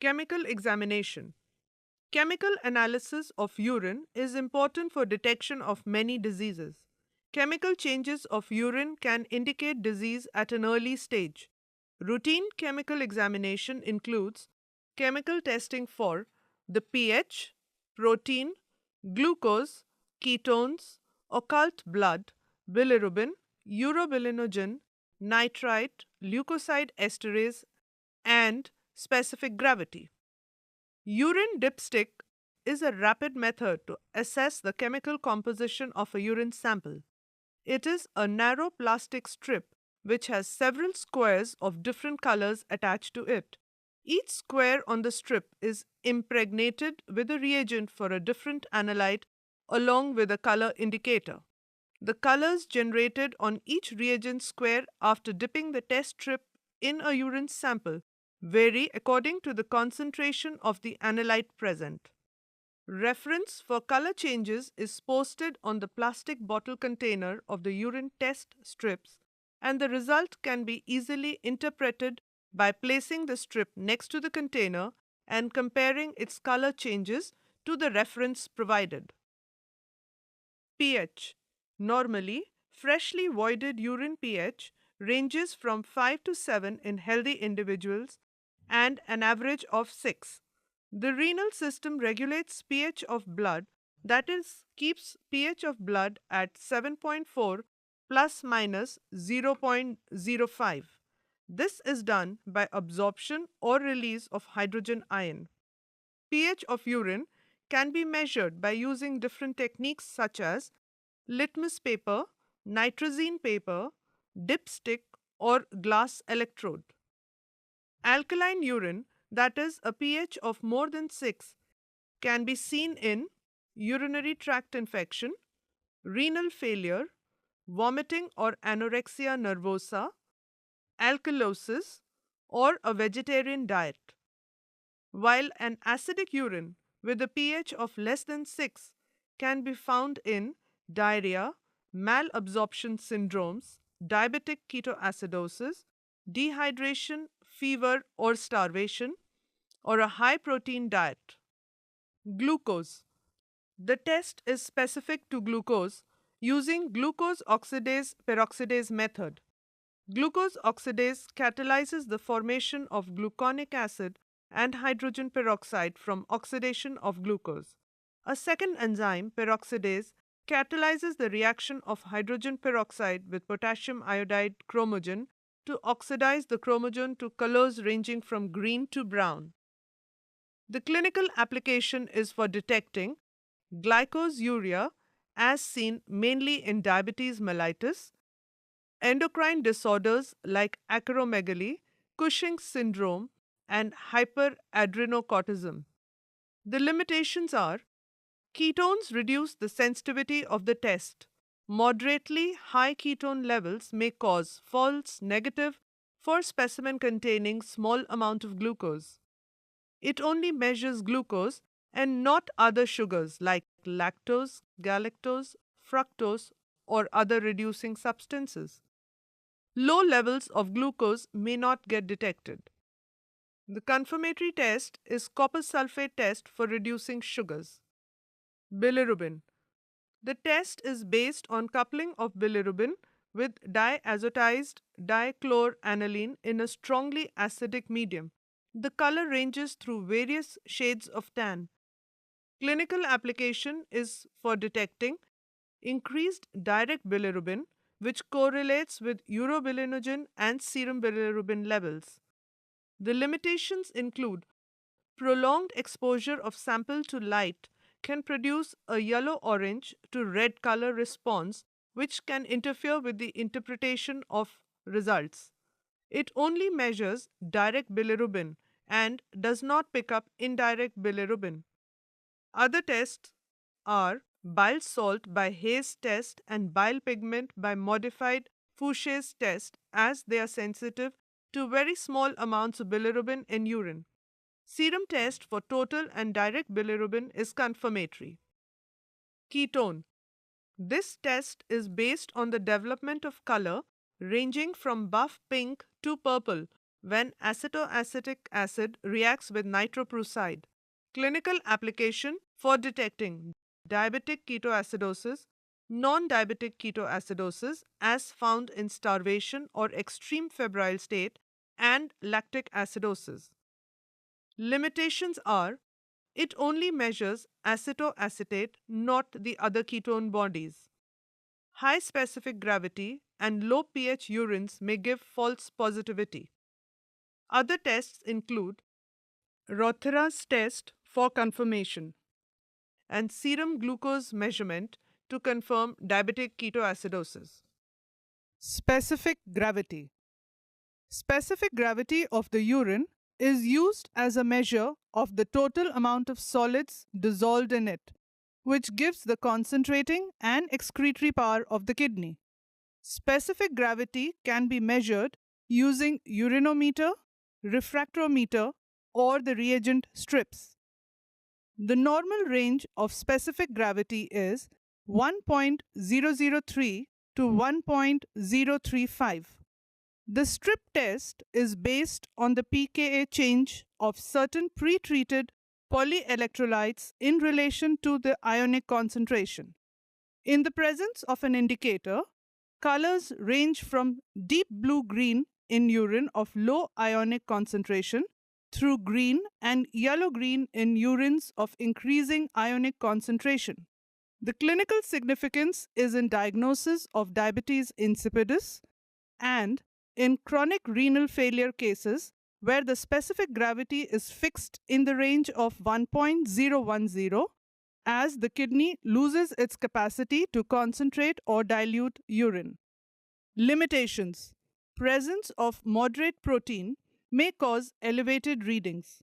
Chemical examination. Chemical analysis of urine is important for detection of many diseases. Chemical changes of urine can indicate disease at an early stage. Routine chemical examination includes chemical testing for the pH, protein, glucose, ketones, occult blood, bilirubin, urobilinogen, nitrite, leukocyte esterase, and specific gravity. Urine dipstick is a rapid method to assess the chemical composition of a urine sample. It is a narrow plastic strip which has several squares of different colors attached to it. Each square on the strip is impregnated with a reagent for a different analyte along with a color indicator. The colors generated on each reagent square after dipping the test strip in a urine sample vary according to the concentration of the analyte present. Reference for color changes is posted on the plastic bottle container of the urine test strips, and the result can be easily interpreted by placing the strip next to the container and comparing its color changes to the reference provided. pH. Normally, freshly voided urine pH ranges from 5 to 7 in healthy individuals and an average of 6. The renal system regulates pH of blood, that is, keeps pH of blood at 7.4 plus minus 0.05. This is done by absorption or release of hydrogen ion. pH of urine can be measured by using different techniques such as litmus paper, nitrazine paper, dipstick, or glass electrode. Alkaline urine, that is, a pH of more than 6, can be seen in urinary tract infection, renal failure, vomiting or anorexia nervosa, alkalosis, or a vegetarian diet, while an acidic urine with a pH of less than 6 can be found in diarrhea, malabsorption syndromes, diabetic ketoacidosis, dehydration, fever, or starvation, or a high protein diet. Glucose. The test is specific to glucose using glucose oxidase peroxidase method. Glucose oxidase catalyzes the formation of gluconic acid and hydrogen peroxide from oxidation of glucose. A second enzyme, peroxidase, catalyzes the reaction of hydrogen peroxide with potassium iodide chromogen to oxidize the chromogen to colors ranging from green to brown. The clinical application is for detecting glycosuria, as seen mainly in diabetes mellitus, endocrine disorders like acromegaly, Cushing's syndrome, and hyperadrenocortism. The limitations are ketones reduce the sensitivity of the test. Moderately high ketone levels may cause false negative for specimen containing small amount of glucose. It only measures glucose and not other sugars like lactose, galactose, fructose, or other reducing substances. Low levels of glucose may not get detected. The confirmatory test is copper sulfate test for reducing sugars. Bilirubin. The test is based on coupling of bilirubin with diazotized dichloraniline in a strongly acidic medium. The color ranges through various shades of tan. Clinical application is for detecting increased direct bilirubin, which correlates with urobilinogen and serum bilirubin levels. The limitations include prolonged exposure of sample to light can produce a yellow-orange to red color response, which can interfere with the interpretation of results. It only measures direct bilirubin and does not pick up indirect bilirubin. Other tests are bile salt by Hayes test and bile pigment by modified Foucher's test, as they are sensitive to very small amounts of bilirubin in urine. Serum test for total and direct bilirubin is confirmatory. Ketone. This test is based on the development of color ranging from buff pink to purple when acetoacetic acid reacts with nitroprusside. Clinical application for detecting diabetic ketoacidosis, non diabetic ketoacidosis as found in starvation or extreme febrile state, and lactic acidosis. Limitations are it only measures acetoacetate, not the other ketone bodies. High specific gravity and low pH urines may give false positivity. Other tests include Rothera's test for confirmation and serum glucose measurement to confirm diabetic ketoacidosis. Specific gravity. Specific gravity of the urine is used as a measure of the total amount of solids dissolved in it, which gives the concentrating and excretory power of the kidney. Specific gravity can be measured using urinometer, refractometer, or the reagent strips. The normal range of specific gravity is 1.003 to 1.035. The strip test is based on the pKa change of certain pre-treated polyelectrolytes in relation to the ionic concentration. In the presence of an indicator, colors range from deep blue-green in urine of low ionic concentration through green and yellow-green in urines of increasing ionic concentration. The clinical significance is in diagnosis of diabetes insipidus and in chronic renal failure cases where the specific gravity is fixed in the range of 1.010 as the kidney loses its capacity to concentrate or dilute urine. Limitations. Presence of moderate protein may cause elevated readings.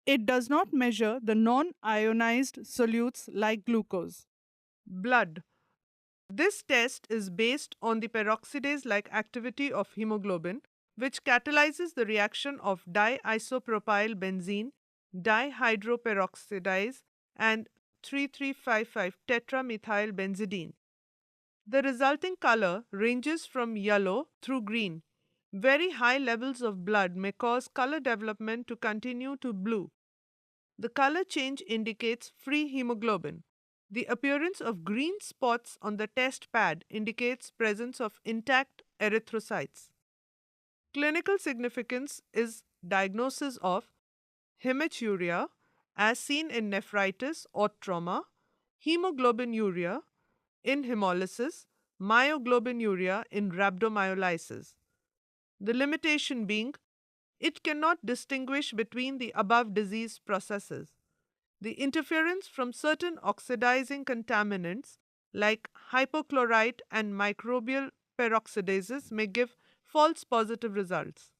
It does not measure the non ionized solutes like glucose. Blood. This test is based on the peroxidase like activity of hemoglobin, which catalyzes the reaction of diisopropyl benzene, dihydroperoxidase, and 3355 tetramethylbenzidine. The resulting color ranges from yellow through green. Very high levels of blood may cause color development to continue to blue. The color change indicates free hemoglobin. The appearance of green spots on the test pad indicates presence of intact erythrocytes. Clinical significance is diagnosis of hematuria as seen in nephritis or trauma, hemoglobinuria in hemolysis, myoglobinuria in rhabdomyolysis. The limitation being it cannot distinguish between the above disease processes. The interference from certain oxidizing contaminants like hypochlorite and microbial peroxidases may give false positive results.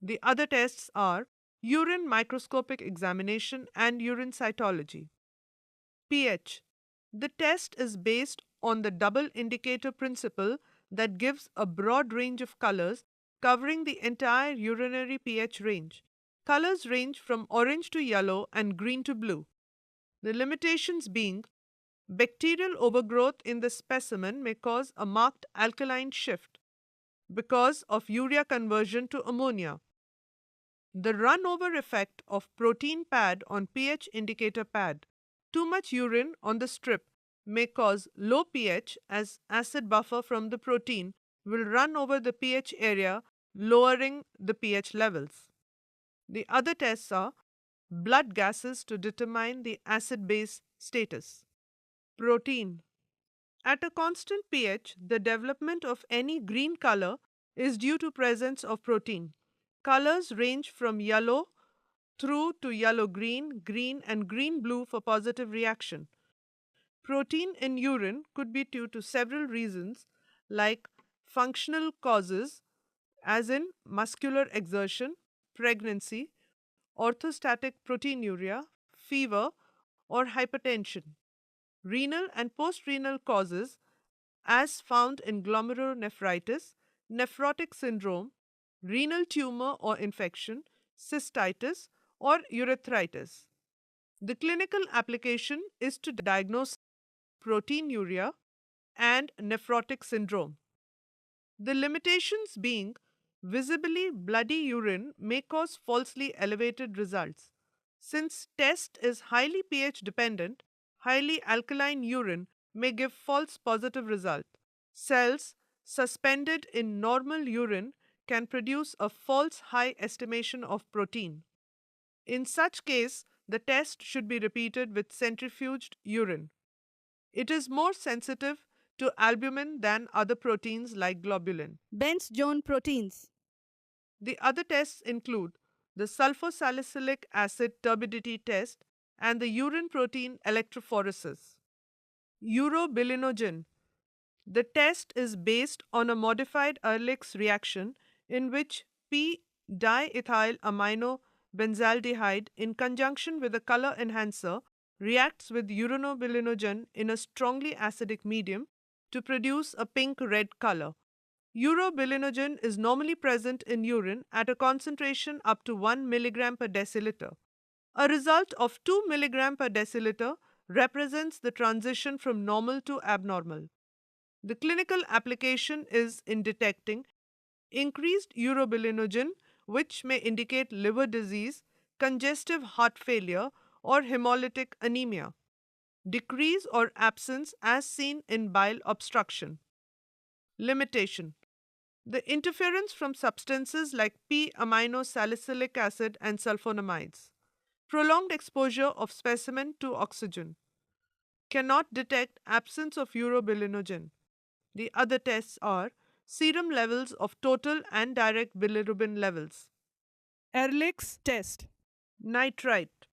The other tests are urine microscopic examination and urine cytology. pH. The test is based on the double indicator principle that gives a broad range of colors covering the entire urinary pH range. Colors range from orange to yellow and green to blue. The limitations being bacterial overgrowth in the specimen may cause a marked alkaline shift because of urea conversion to ammonia. The runover effect of protein pad on pH indicator pad. Too much urine on the strip may cause low pH as acid buffer from the protein will run over the pH area, lowering the pH levels. The other tests are blood gases to determine the acid base status. Protein. At a constant pH, the development of any green color is due to presence of protein. Colors range from yellow through to yellow green, green, and green blue for positive reaction. Protein in urine could be due to several reasons like functional causes, as in muscular exertion, pregnancy, orthostatic proteinuria, fever, or hypertension. Renal and postrenal causes, as found in glomerulonephritis, nephrotic syndrome, renal tumor or infection, cystitis, or urethritis. The clinical application is to diagnose proteinuria and nephrotic syndrome. The limitations being Visibly bloody urine may cause falsely elevated results. Since test is highly pH dependent, highly alkaline urine may give false positive result. Cells suspended in normal urine can produce a false high estimation of protein. In such case, the test should be repeated with centrifuged urine. It is more sensitive to albumin than other proteins like globulin. Benz Jones proteins. The other tests include the sulfosalicylic acid turbidity test and the urine protein electrophoresis. Urobilinogen. The test is based on a modified Ehrlich's reaction in which p-diethyl amino benzaldehyde in conjunction with a color enhancer reacts with urobilinogen in a strongly acidic medium to produce a pink-red color. Urobilinogen is normally present in urine at a concentration up to 1 mg per deciliter. A result of 2 mg per deciliter represents the transition from normal to abnormal. The clinical application is in detecting increased urobilinogen, which may indicate liver disease, congestive heart failure, or hemolytic anemia. Decrease or absence as seen in bile obstruction. Limitation. The interference from substances like p-amino salicylic acid and sulfonamides. Prolonged exposure of specimen to oxygen. Cannot detect absence of urobilinogen. The other tests are serum levels of total and direct bilirubin levels. Ehrlich's test. Nitrite.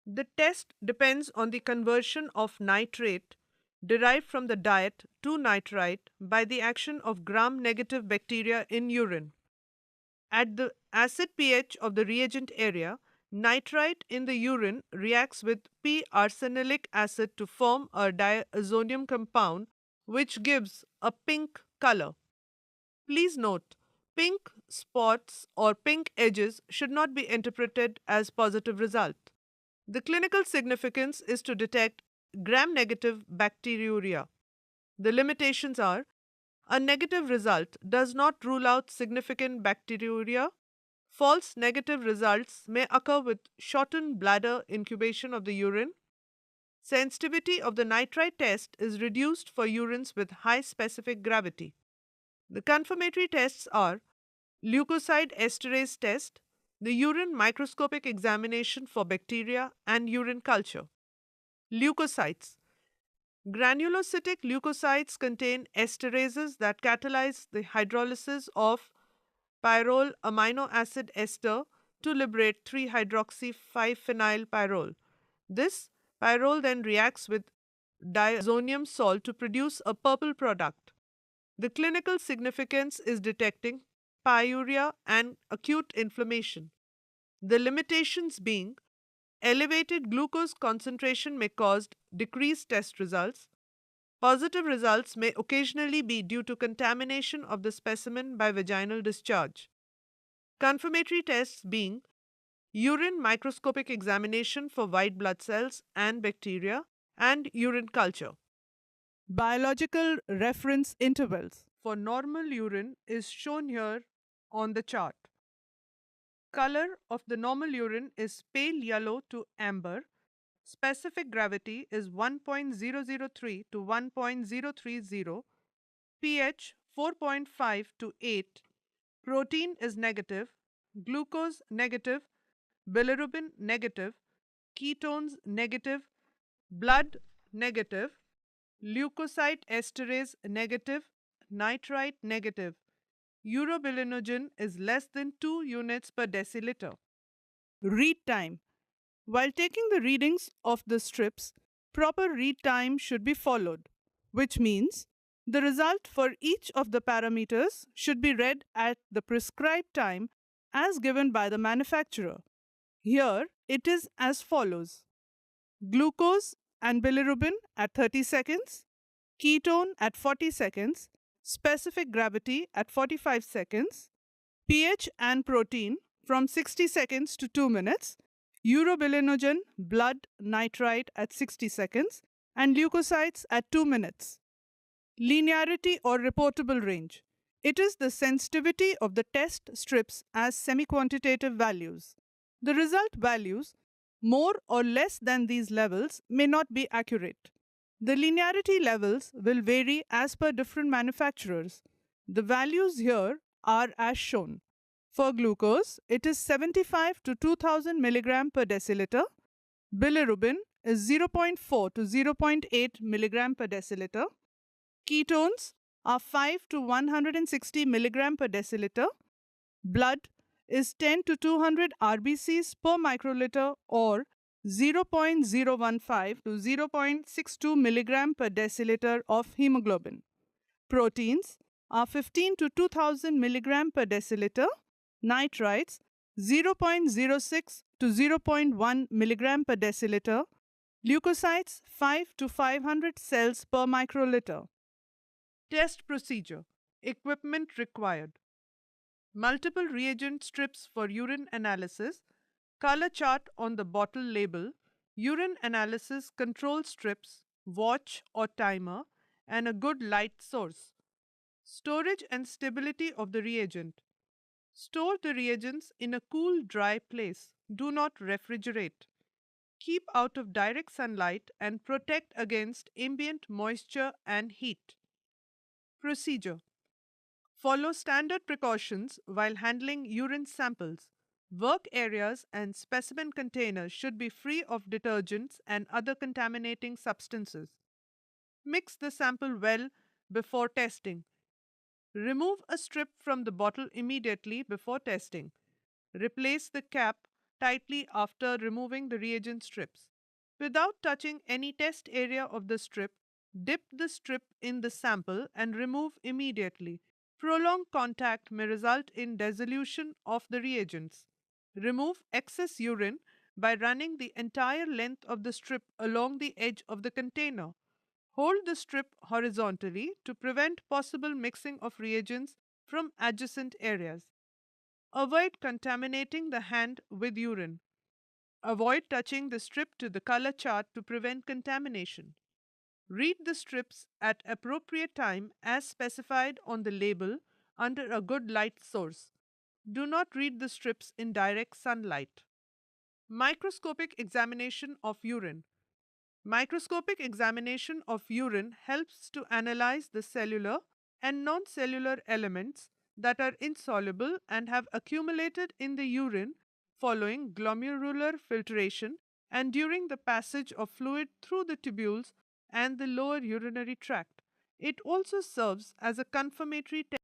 The test depends on the conversion of nitrate derived from the diet to nitrite by the action of gram-negative bacteria in urine. At the acid pH of the reagent area, nitrite in the urine reacts with p-arsenalic acid to form a diazonium compound which gives a pink color. Please note, pink spots or pink edges should not be interpreted as positive result. The clinical significance is to detect gram-negative bacteriuria. The limitations are a negative result does not rule out significant bacteriuria. False negative results may occur with shortened bladder incubation of the urine. Sensitivity of the nitrite test is reduced for urines with high specific gravity. The confirmatory tests are leukocyte esterase test, the urine microscopic examination for bacteria, and urine culture. Leukocytes. Granulocytic leukocytes contain esterases that catalyze the hydrolysis of pyrrole amino acid ester to liberate 3-hydroxy-5-phenylpyrrole. This pyrrole then reacts with diazonium salt to produce a purple product. The clinical significance is detecting pyuria and acute inflammation. The limitations being elevated glucose concentration may cause decreased test results. Positive results may occasionally be due to contamination of the specimen by vaginal discharge. Confirmatory tests being urine microscopic examination for white blood cells and bacteria, and urine culture. Biological reference intervals. For normal urine is shown here on the chart. Color of the normal urine is pale yellow to amber. Specific gravity is 1.003 to 1.030. pH 4.5 to 8. Protein is negative. Glucose negative. Bilirubin negative. Ketones negative. Blood negative. Leukocyte esterase negative. Nitrite negative. Urobilinogen is less than 2 units per deciliter. Read time. While taking the readings of the strips, proper read time should be followed, which means the result for each of the parameters should be read at the prescribed time as given by the manufacturer. Here it is as follows: glucose and bilirubin at 30 seconds, ketone at 40 seconds, specific gravity at 45 seconds, pH and protein from 60 seconds to 2 minutes, urobilinogen, blood nitrite at 60 seconds, and leukocytes at 2 minutes. Linearity or reportable range. It is the sensitivity of the test strips as semi-quantitative values. The result values, more or less than these levels, may not be accurate. The linearity levels will vary as per different manufacturers. The values here are as shown. For glucose, it is 75 to 2000 mg per deciliter. Bilirubin is zero point 0.4 to zero point 0.8 mg per deciliter. Ketones are 5 to 160 mg per deciliter. Blood is 10 to 200 RBCs per microliter or 0.015 to 0.62 mg per deciliter of hemoglobin. Proteins are 15 to 2000 mg per deciliter. Nitrites 0.06 to zero point 0.1 mg per deciliter. Leukocytes 5 to 500 cells per microliter. Test procedure. Equipment required. Multiple reagent strips for urine analysis, color chart on the bottle label, urine analysis control strips, watch or timer, and a good light source. Storage and stability of the reagent. Store the reagents in a cool, dry place. Do not refrigerate. Keep out of direct sunlight and protect against ambient moisture and heat. Procedure. Follow standard precautions while handling urine samples. Work areas and specimen containers should be free of detergents and other contaminating substances. Mix the sample well before testing. Remove a strip from the bottle immediately before testing. Replace the cap tightly after removing the reagent strips. Without touching any test area of the strip, dip the strip in the sample and remove immediately. Prolonged contact may result in dissolution of the reagents. Remove excess urine by running the entire length of the strip along the edge of the container. Hold the strip horizontally to prevent possible mixing of reagents from adjacent areas. Avoid contaminating the hand with urine. Avoid touching the strip to the color chart to prevent contamination. Read the strips at appropriate time as specified on the label under a good light source. Do not read the strips in direct sunlight. Microscopic examination of urine. Microscopic examination of urine helps to analyze the cellular and non-cellular elements that are insoluble and have accumulated in the urine following glomerular filtration and during the passage of fluid through the tubules and the lower urinary tract. It also serves as a confirmatory test